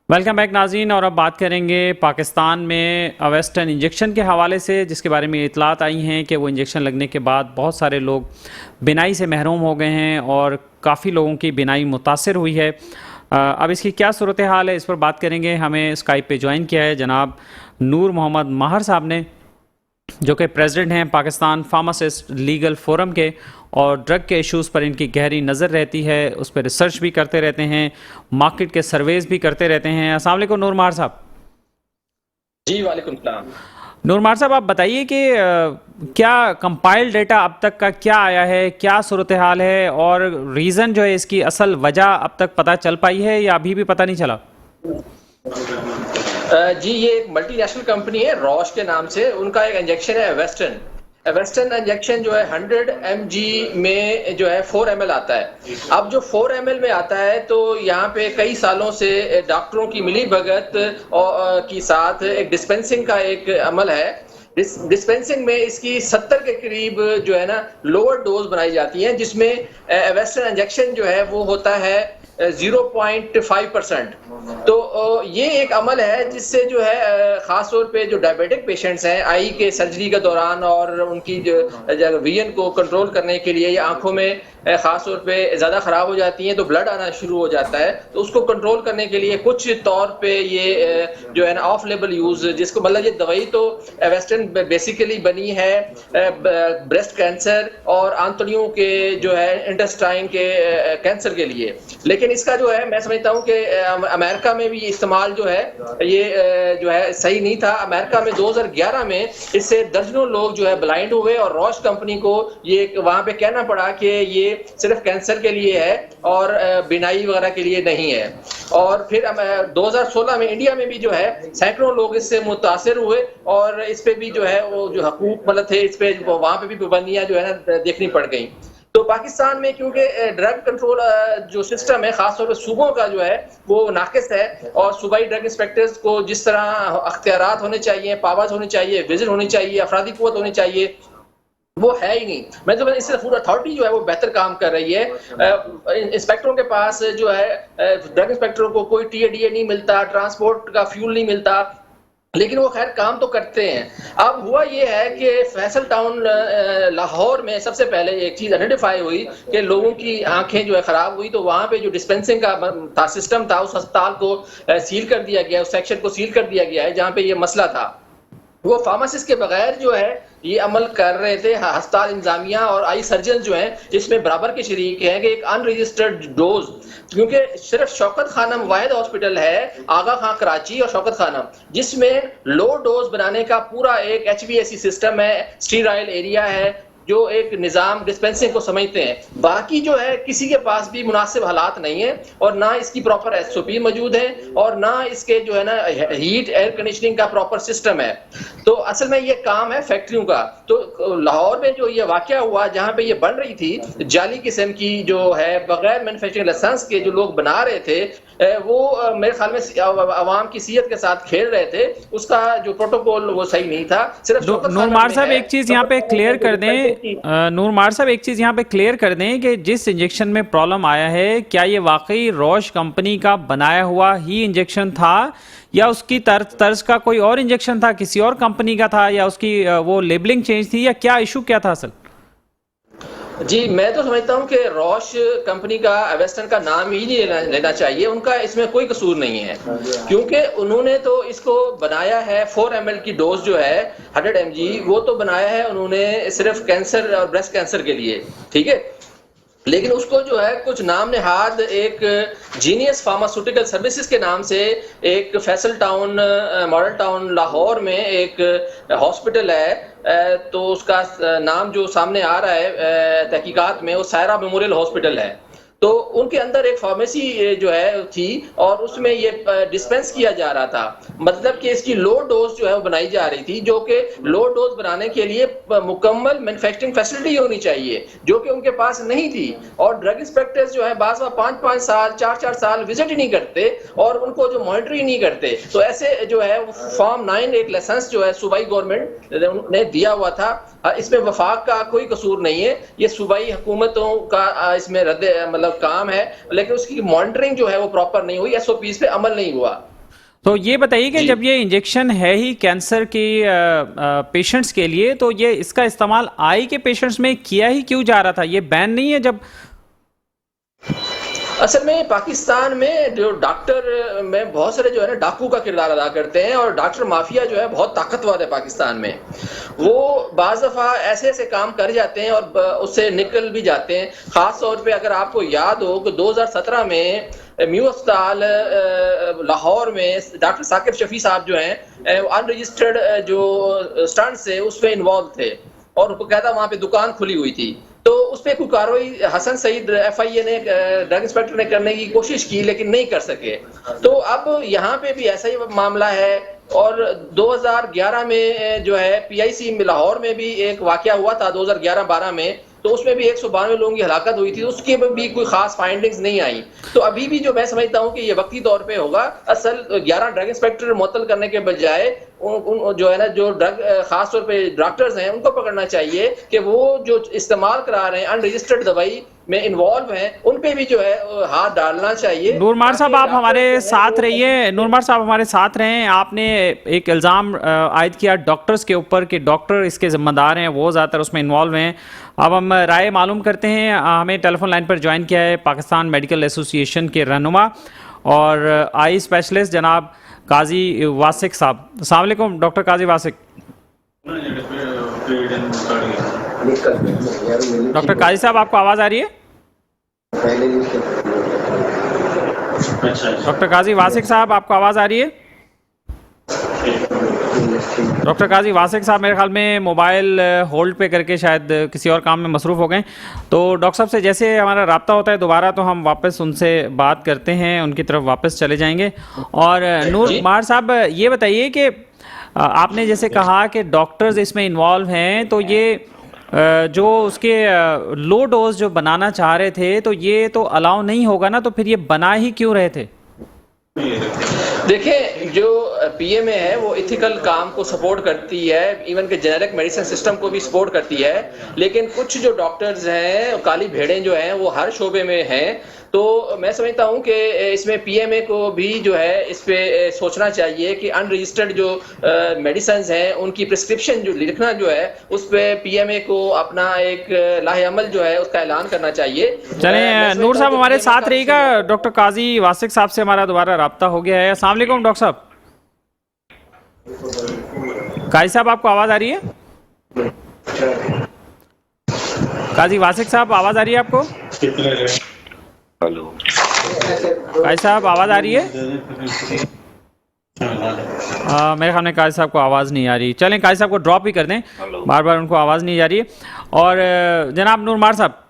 Welcome back ناظرین، اور اب بات کریں گے پاکستان میں اویسٹن انجیکشن کے حوالے سے، جس کے بارے میں اطلاعات آئی ہیں کہ وہ انجیکشن لگنے کے بعد بہت سارے لوگ بینائی سے محروم ہو گئے ہیں اور کافی لوگوں کی بینائی متاثر ہوئی ہے۔ اب اس کی کیا صورتحال ہے، اس پر بات کریں گے۔ ہمیں اسکائپ پہ جوائن کیا ہے جناب نور محمد ماہر صاحب نے، جو کہ پریزیڈنٹ ہیں پاکستان فارماسسٹ لیگل فورم کے، اور ڈرگ کے ایشوز پر ان کی گہری نظر رہتی ہے، اس پہ ریسرچ بھی کرتے رہتے ہیں، مارکیٹ کے سرویز بھی کرتے رہتے ہیں۔ السلام علیکم نور ماہر صاحب۔ جی وعلیکم السلام۔ نور ماہر صاحب، آپ بتائیے کہ کیا کمپائل ڈیٹا اب تک کا کیا آیا ہے، کیا صورتحال ہے، اور ریزن جو ہے اس کی اصل وجہ اب تک پتہ چل پائی ہے یا ابھی بھی پتہ نہیں چلا؟ جی یہ ایک ملٹی نیشنل کمپنی ہے روش کے نام سے، ان کا ایک انجیکشن ہے ویسٹرن انجیکشن جو ہے 100 mg میں جو ہے 4 ml آتا ہے۔ اب جو 4 ml میں آتا ہے تو یہاں پہ کئی سالوں سے ڈاکٹروں کی ملی بھگت کی ساتھ ایک ڈسپینسنگ کا ایک عمل ہے۔ ڈسپینسنگ میں اس کی 70 کے قریب جو ہے نا لوور ڈوز بنائی جاتی ہیں، جس میں ویسٹرن انجیکشن جو ہے وہ ہوتا ہے 0.5%۔ تو یہ ایک عمل ہے جس سے جو ہے خاص طور پہ جو ڈائبیٹک پیشنٹس ہیں، آئی کے سرجری کے دوران اور ان کی جو ویژن کو کنٹرول کرنے کے لیے، یا آنکھوں میں خاص طور پہ زیادہ خراب ہو جاتی ہیں تو بلڈ آنا شروع ہو جاتا ہے، تو اس کو کنٹرول کرنے کے لیے کچھ طور پہ یہ جو ہے نا آف لیبل یوز، جس کو مطلب یہ دوائی تو ویسٹرن بیسیکلی بنی ہے بریسٹ کینسر اور آنتڑیوں کے جو ہے انٹسٹائن کے کینسر کے لیے، لیکن اس کا جو ہے میں سمجھتا ہوں کہ امریکہ میں بھی استعمال جو ہے یہ جو ہے صحیح نہیں تھا۔ امریکہ میں 2011 میں اس سے درجنوں لوگ جو ہے بلائنڈ ہوئے، اور روش کمپنی کو یہ وہاں پہ کہنا پڑا کہ یہ صرف کینسر کے لیے ہے اور بینائی وغیرہ کے لیے نہیں ہے۔ اور پھر 2016 میں انڈیا میں بھی جو ہے سینکڑوں لوگ اس سے متاثر ہوئے، اور اس پہ بھی جو ہے وہ جو حقوق مطلب تھے اس پہ وہاں پہ بھی پابندیاں جو ہے نا دیکھنی پڑ گئیں۔ تو پاکستان میں کیونکہ ڈرگ کنٹرول جو سسٹم ہے خاص طور پہ صوبوں کا جو ہے وہ ناقص ہے، اور صوبائی ڈرگ انسپیکٹرز کو جس طرح اختیارات ہونے چاہیے، پاورز ہونی چاہیے، وزن ہونی چاہیے، افرادی قوت ہونی چاہیے، وہ ہے ہی نہیں۔ میں تو اس سے فوڈ اتھارٹی جو ہے وہ بہتر کام کر رہی ہے۔ انسپیکٹروں کے پاس جو ہے ڈرگ انسپیکٹروں کو کوئی ٹی اے ڈی اے نہیں ملتا، ٹرانسپورٹ کا فیول نہیں ملتا، لیکن وہ خیر کام تو کرتے ہیں۔ اب ہوا یہ ہے کہ فیصل ٹاؤن لاہور میں سب سے پہلے ایک چیز آئیڈینٹیفائی ہوئی کہ لوگوں کی آنکھیں جو ہے خراب ہوئی، تو وہاں پہ جو ڈسپینسنگ کا سسٹم تھا اس ہسپتال کو سیل کر دیا گیا، اس سیکشن کو سیل کر دیا گیا ہے جہاں پہ یہ مسئلہ تھا۔ وہ فارماسسٹ کے بغیر جو ہے یہ عمل کر رہے تھے، ہسپتال انتظامیہ اور آئی سرجن جو ہیں اس میں برابر کے شریک ہیں کہ ایک ان رجسٹرڈ ڈوز، کیونکہ صرف شوکت خانم واحد ہاسپٹل ہے آغا خان کراچی اور شوکت خانم، جس میں لو ڈوز بنانے کا پورا ایک H B S C system ہے، اسٹیرائل ایریا ہے، جو ایک نظام ڈسپینسنگ کو سمجھتے ہیں۔ باقی جو ہے کسی کے پاس بھی مناسب حالات نہیں ہیں، اور نہ اس کی پراپر ایس او پی موجود ہے، اور نہ اس کے جو ہے نا ہیٹ ایئر کنڈیشننگ کا پراپر سسٹم ہے۔ تو اصل میں یہ کام ہے فیکٹریوں کا۔ تو لاہور میں جو یہ واقعہ ہوا جہاں پہ یہ بن رہی تھی جعلی قسم کی جو ہے بغیر مینوفیکچرنگ لائسنس کے جو لوگ بنا رہے تھے، وہ میرے خیال میں عوام کی صحت کے ساتھ کھیل رہے تھے، اس کا جو پروٹوکول وہ صحیح نہیں تھا۔ صرف نور ماہر صاحب ایک چیز یہاں پہ کلیئر کر دیں کہ جس انجیکشن میں پرابلم آیا ہے، کیا یہ واقعی روش کمپنی کا بنایا ہوا ہی انجیکشن تھا، یا اس کی طرز کا کوئی اور انجیکشن تھا، کسی اور کمپنی کا تھا، یا اس کی وہ لیبلنگ چینج تھی، یا کیا ایشو کیا تھا اصل؟ جی میں تو سمجھتا ہوں کہ روش کمپنی کا ویسٹرن کا نام ہی نہیں لینا چاہیے، ان کا اس میں کوئی قصور نہیں ہے، کیونکہ انہوں نے تو اس کو بنایا ہے 4 ml کی ڈوز جو ہے 100 mg، وہ تو بنایا ہے انہوں نے صرف کینسر اور بریسٹ کینسر کے لیے، ٹھیک ہے، لیکن اس کو جو ہے کچھ نام نہاد ایک جینیس فارماسیوٹیکل سروسز کے نام سے ایک Faisal town model town Lahore میں ایک ہاسپٹل ہے، تو اس کا نام جو سامنے آ رہا ہے تحقیقات میں وہ سائرہ میموریل ہاسپٹل ہے۔ تو ان کے اندر ایک فارمیسی جو ہے تھی، اور اس میں یہ ڈسپینس کیا جا رہا تھا، مطلب کہ اس کی لو ڈوز جو ہے وہ بنائی جا رہی تھی، جو کہ لو ڈوز بنانے کے لیے مکمل مینوفیکچرنگ فیسلٹی ہونی چاہیے، جو کہ ان کے پاس نہیں تھی، اور ڈرگ انسپیکٹرز جو ہے بعض 5-5 سال 4-4 سال وزٹ ہی نہیں کرتے، اور ان کو جو مانیٹر ہی نہیں کرتے۔ تو ایسے جو ہے فارم 9 ایک لائسنس جو ہے صوبائی گورنمنٹ نے دیا ہوا تھا، اس میں وفاق کا کوئی قصور نہیں ہے، یہ صوبائی حکومتوں کا اس میں رد مطلب کام ہے، لیکن اس کی مانیٹرنگ جو ہے وہ پراپر نہیں ہوئی، ایس او پیز پہ عمل نہیں ہوا۔ تو یہ بتائیے کہ جب یہ انجیکشن ہے ہی کینسر کی پیشنٹس کے لیے، تو یہ اس کا استعمال آئی کے پیشنٹس میں کیا ہی کیوں جا رہا تھا؟ یہ بین نہیں ہے جب؟ اصل میں پاکستان میں جو ڈاکٹر میں بہت سارے جو ہے نا ڈاکو کا کردار ادا کرتے ہیں، اور ڈاکٹر مافیا جو ہے بہت طاقتور ہے پاکستان میں. وہ بعض دفعہ ایسے ایسے کام کر جاتے ہیں اور اس سے نکل بھی جاتے ہیں. خاص طور پہ اگر آپ کو یاد ہو کہ 2017 میں میو اسپتال لاہور میں ڈاکٹر ثاقب شفیع صاحب جو ہیں ان رجسٹرڈ جو اسٹنٹس تھے اس پہ انوالو تھے، اور باقاعدہ وہاں پہ دکان کھلی ہوئی تھی. تو اس پہ کوئی کارروائی حسن سعید ایف آئی اے نے ڈرگ انسپیکٹر نے کرنے کی کوشش کی لیکن نہیں کر سکے. تو اب یہاں پہ بھی ایسا ہی معاملہ ہے. اور 2011 میں جو ہے پی آئی سی لاہور میں بھی ایک واقعہ ہوا تھا 2011-12 میں، تو اس میں بھی 192 لوگوں کی ہلاکت ہوئی تھی. اس کے بھی کوئی خاص فائنڈنگز نہیں آئیں. تو ابھی بھی جو میں سمجھتا ہوں کہ یہ وقتی طور پہ ہوگا. اصل 11 ڈرگ انسپیکٹر معطل کرنے کے بجائے جو ہے نا جو ڈرگ خاص طور پہ ڈاکٹرز ہیں ان کو پکڑنا چاہیے کہ وہ جو استعمال کرا رہے ہیں ان رجسٹرڈ دوائی میں انوالو ہیں، ان پہ بھی جو ہے ہاتھ ڈالنا چاہیے. نورمار صاحب آپ ہمارے ساتھ رہیے. نورمار صاحب ہمارے ساتھ رہیں. آپ نے ایک الزام عائد کیا ڈاکٹرز کے اوپر کہ ڈاکٹر اس کے ذمہ دار ہیں، وہ زیادہ تر اس میں انوالو ہیں. اب ہم رائے معلوم کرتے ہیں. ہمیں ٹیلی فون لائن پر جوائن کیا ہے پاکستان میڈیکل ایسوسی ایشن کے رہنما اور آئی اسپیشلسٹ جناب قاضی واسق صاحب. السلام علیکم ڈاکٹر قاضی واسق. ڈاکٹر قاضی صاحب آپ کو آواز آ رہی ہے؟ ڈاکٹر قاضی واسق صاحب آپ کو آواز آ رہی ہے؟ ڈاکٹر قاضی واسق صاحب میرے خیال میں موبائل ہولڈ پہ کر کے شاید کسی اور کام میں مصروف ہو گئے. تو ڈاکٹر صاحب سے جیسے ہمارا رابطہ ہوتا ہے دوبارہ تو ہم واپس ان سے بات کرتے ہیں، ان کی طرف واپس چلے جائیں گے. اور نور مار صاحب یہ بتائیے کہ آپ نے جیسے کہا کہ ڈاکٹرز اس میں انوالو ہیں، تو یہ جو اس کے لو ڈوز جو بنانا چاہ رہے تھے تو یہ تو الاؤ نہیں ہوگا نا، تو پھر یہ بنا ہی کیوں رہے تھے؟ دیکھیں جو پی ایم اے ہے وہ ایتھیکل کام کو سپورٹ کرتی ہے، ایون کہ جنرک میڈیسن سسٹم کو بھی سپورٹ کرتی ہے. لیکن کچھ جو ڈاکٹرز ہیں کالی بھیڑیں جو ہیں وہ ہر شعبے میں ہیں. تو میں سمجھتا ہوں کہ اس میں پی ایم اے کو بھی جو ہے اس پہ سوچنا چاہیے کہ ان رجسٹرڈ جو میڈیسنز ہیں ان کی پرسکرپشن جو لکھنا جو ہے اس پہ پی ایم اے کو اپنا ایک لاہ عمل جو ہے اس کا اعلان کرنا چاہیے. چلیں نور صاحب ہمارے ساتھ رہے گا. ڈاکٹر قاضی واسق صاحب سے ہمارا دوبارہ رابطہ ہو گیا ہے. السلام علیکم ڈاکٹر صاحب. قاضی صاحب آپ کو آواز آ رہی ہے؟ قاضی واسق صاحب آواز آ رہی ہے آپ کو؟ ہلو قاضی صاحب آواز آ رہی ہے؟ میرے خیال میں قاضی صاحب کو آواز نہیں آ رہی. چلیں قاضی صاحب کو ڈراپ ہی کر دیں، بار بار ان کو آواز نہیں جا رہی ہے. اور جناب نورمار صاحب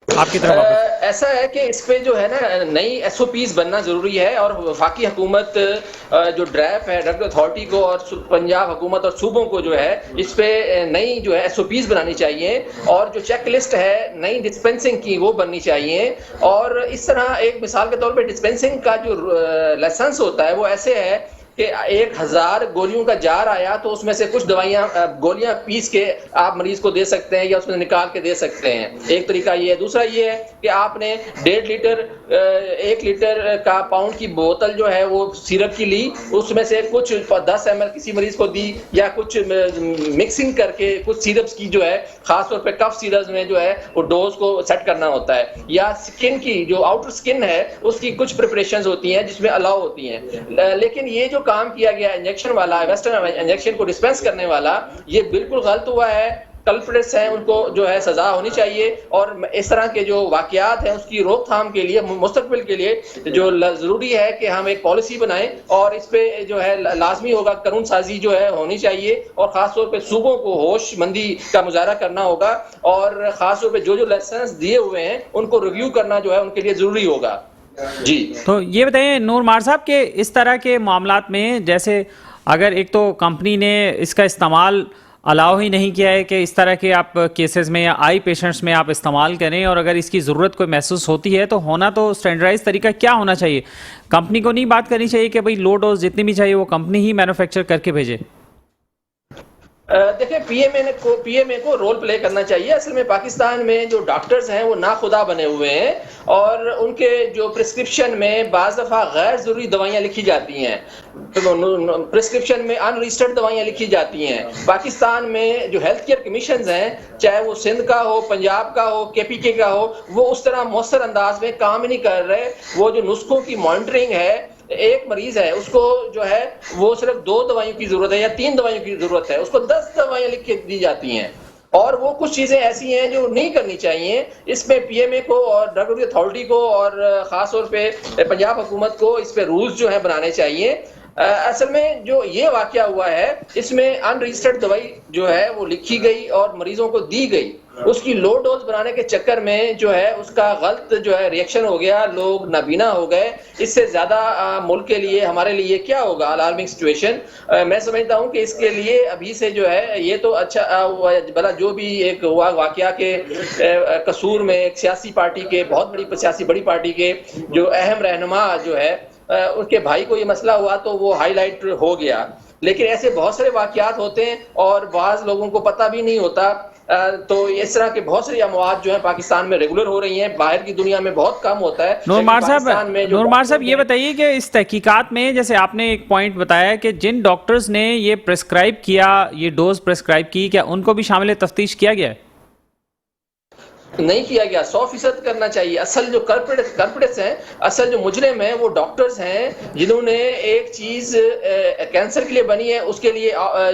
آپ کی طرف ایسا ہے کہ اس پہ جو ہے نا نئی ایس او پیز بننا ضروری ہے، اور وفاقی حکومت جو ڈرائیو ہے ڈرگ اتھارٹی کو اور پنجاب حکومت اور صوبوں کو جو ہے اس پہ نئی جو ہے ایس او پیز بنانی چاہیے، اور جو چیک لسٹ ہے نئی ڈسپینسنگ کی وہ بننی چاہیے. اور اس طرح ایک مثال کے طور پہ ڈسپینسنگ کا جو لائسنس ہوتا ہے وہ ایسے ہے کہ 1000 گولیوں کا جار آیا تو اس میں سے کچھ گولیاں پیس کے آپ مریض کو دے سکتے ہیں یا اس میں نکال کے دے سکتے ہیں. ایک طریقہ یہ ہے. دوسرا یہ ہے کہ آپ نے 1.5 لیٹر 1 لیٹر کا پاؤنڈ کی بوتل جو ہے وہ سیرپ کی لی، اس میں سے کچھ 10 ml کسی مریض کو دی، یا کچھ مکسنگ کر کے کچھ سیرپس کی جو ہے خاص طور پہ کف سیرپس میں جو ہے وہ ڈوز کو سیٹ کرنا ہوتا ہے. یا سکن کی جو آؤٹر سکن ہے اس کی کچھ پریپریشنز ہوتی ہیں جس میں الاؤ ہوتی ہیں. لیکن یہ جو کام کیا گیا انجیکشن والا ویسٹرن انجیکشن کو ڈسپینس کرنے والا یہ بالکل غلط ہوا ہے. کلپریٹس ہیں ان کو جو ہے سزا ہونی چاہیے، اور اس طرح کے جو واقعات ہیں اس کی روک تھام کے لیے مستقبل کے لیے جو ضروری ہے کہ ہم ایک پالیسی بنائیں، اور اس پہ جو ہے لازمی ہوگا قانون سازی جو ہے ہونی چاہیے، اور خاص طور پہ صوبوں کو ہوش مندی کا مظاہرہ کرنا ہوگا، اور خاص طور پہ جو لائسنس دیے ہوئے ہیں ان کو ریویو کرنا جو ہے ان کے لیے ضروری ہوگا. جی تو یہ بتائیں نور مار صاحب کہ اس طرح کے معاملات میں جیسے اگر ایک تو کمپنی نے اس کا استعمال الاؤ ہی نہیں کیا ہے کہ اس طرح کے آپ کیسز میں یا آئی پیشنٹس میں آپ استعمال کریں، اور اگر اس کی ضرورت کوئی محسوس ہوتی ہے تو ہونا تو اسٹینڈرڈائز طریقہ کیا ہونا چاہیے؟ کمپنی کو نہیں بات کرنی چاہیے کہ بھئی لو ڈوز جتنی بھی چاہیے وہ کمپنی ہی مینوفیکچر کر کے بھیجے؟ دیکھیں پی ایم اے کو رول پلے کرنا چاہیے. اصل میں پاکستان میں جو ڈاکٹرز ہیں وہ ناخدا بنے ہوئے ہیں اور ان کے جو پرسکرپشن میں بعض دفعہ غیر ضروری دوائیاں لکھی جاتی ہیں, پرسکرپشن میں ان رجسٹرڈ دوائیاں لکھی جاتی ہیں. پاکستان میں جو ہیلتھ کیئر کمیشنز ہیں, چاہے وہ سندھ کا ہو, پنجاب کا ہو, کے پی کے کا ہو, وہ اس طرح مؤثر انداز میں کام نہیں کر رہے. وہ جو نسخوں کی مانیٹرنگ ہے, ایک مریض ہے اس کو جو ہے وہ صرف 2 دوائیوں کی ضرورت ہے یا 3 دوائیوں کی ضرورت ہے, اس کو 10 دوائیاں لکھ کے دی جاتی ہیں. اور وہ کچھ چیزیں ایسی ہیں جو نہیں کرنی چاہیے. اس میں پی ایم اے کو اور ڈرگ اتھارٹی کو اور خاص طور پہ پنجاب حکومت کو اس پہ رولز جو ہیں بنانے چاہیے. اصل میں جو یہ واقعہ ہوا ہے اس میں ان رجسٹرڈ دوائی جو ہے وہ لکھی گئی اور مریضوں کو دی گئی. اس کی لو ڈوز بنانے کے چکر میں جو ہے اس کا غلط جو ہے ریئیکشن ہو گیا, لوگ نابینا ہو گئے. اس سے زیادہ ملک کے لیے, ہمارے لیے کیا ہوگا الارمنگ سچویشن. میں سمجھتا ہوں کہ اس کے لیے ابھی سے جو ہے یہ تو اچھا بلا جو بھی ایک ہوا واقعہ کے قصور میں ایک سیاسی پارٹی کے, بہت بڑی پارٹی کے جو اہم رہنما جو ہے ان کے بھائی کو یہ مسئلہ ہوا تو وہ ہائی لائٹ ہو گیا. لیکن ایسے بہت سارے واقعات ہوتے ہیں اور بعض لوگوں کو پتہ بھی نہیں ہوتا. تو اس طرح کے بہت ساری اموات جو ہیں پاکستان میں ریگولر ہو رہی ہیں, باہر کی دنیا میں بہت کم ہوتا ہے. نورمار صاحب یہ بتائیے کہ اس تحقیقات میں جیسے آپ نے ایک پوائنٹ بتایا کہ جن ڈاکٹرز نے یہ پرسکرائب کیا, یہ ڈوز پرسکرائب کی, کیا ان کو بھی شامل تفتیش کیا گیا ہے؟ نہیں کیا گیا. 100% کرنا چاہیے. اصل جو کلپریٹس ہیں, اصل جو مجرم ہیں وہ ڈاکٹرز ہیں جنہوں نے ایک چیز کینسر کے لیے بنی ہے اس کے لیے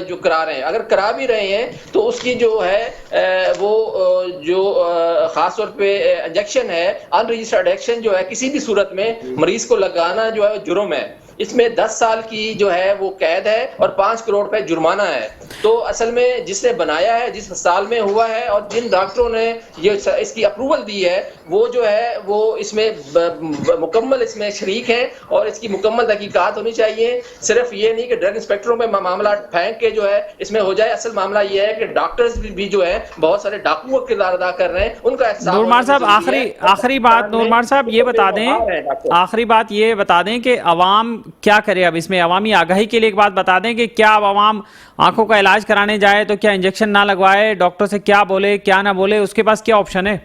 جو کرا رہے ہیں. اگر کرا بھی رہے ہیں تو اس کی جو ہے وہ جو خاص طور پہ انجیکشن ہے, ان رجسٹرڈ انجیکشن جو ہے کسی بھی صورت میں مریض کو لگانا جو ہے جرم ہے. اس میں 10 سال کی جو ہے وہ قید ہے اور 5 کروڑ روپے جرمانہ ہے. تو اصل میں جس نے بنایا ہے, جس سال میں ہوا ہے اور جن ڈاکٹروں نے یہ اس کی اپروول دی ہے وہ جو ہے وہ اس میں مکمل اس میں شریک ہیں اور اس کی مکمل تحقیقات ہونی چاہیے. صرف یہ نہیں کہ ڈرگ انسپیکٹروں میں معاملہ پھینک کے جو ہے اس میں ہو جائے. اصل معاملہ یہ ہے کہ ڈاکٹرز بھی جو ہے بہت سارے ڈاکوؤں کا کردار ادا کر رہے ہیں. ان کا احتساب نورمار صاحب آخری بات نورمار صاحب یہ بتا دیں, آخری بات یہ بتا دیں کہ عوام کیا کرے. اب اس میں عوامی آگاہی کے لیے ایک بات بتا دیں کہ کیا اب عوام آنکھوں کا علاج کرانے جائے تو کیا انجیکشن نہ لگوائے, ڈاکٹر سے کیا بولے کیا نہ بولے, اس کے پاس کیا آپشن ہے؟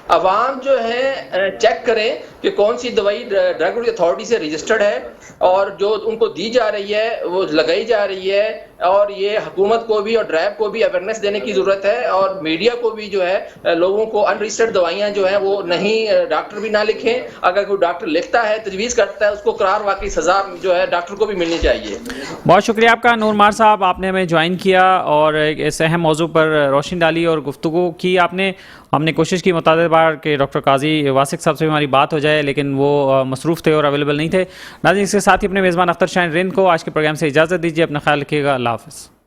عوام جو ہے چیک کریں کہ کون سی دوائی ڈرگ اتھارٹی سے رجسٹرڈ ہے اور جو ان کو دی جا رہی ہے وہ لگائی جا رہی ہے. اور یہ حکومت کو بھی اور ڈرائب کو بھی اویئرنیس دینے کی ضرورت ہے اور میڈیا کو بھی جو ہے لوگوں کو ان رجسٹرڈ دوائیاں جو ہیں وہ نہیں, ڈاکٹر بھی نہ لکھیں. اگر کوئی ڈاکٹر لکھتا ہے, تجویز کرتا ہے, اس کو قرار واقعی سزا جو ہے ڈاکٹر کو بھی ملنی چاہیے. بہت شکریہ آپ کا نورمار صاحب, آپ نے ہمیں جوائن کیا اور اس اہم موضوع پر روشنی ڈالی اور گفتگو کی آپ نے. ہم نے کوشش کی متعدد بار کہ ڈاکٹر قاضی واسق صاحب سے ہماری بات ہو جائے لیکن وہ مصروف تھے اور اویلیبل نہیں تھے. ناظرین اس کے ساتھ ہی اپنے میزبان اختر شاہین رند کو آج کے پروگرام سے اجازت دیجیے. اپنا خیال رکھیے گا. اللہ حافظ.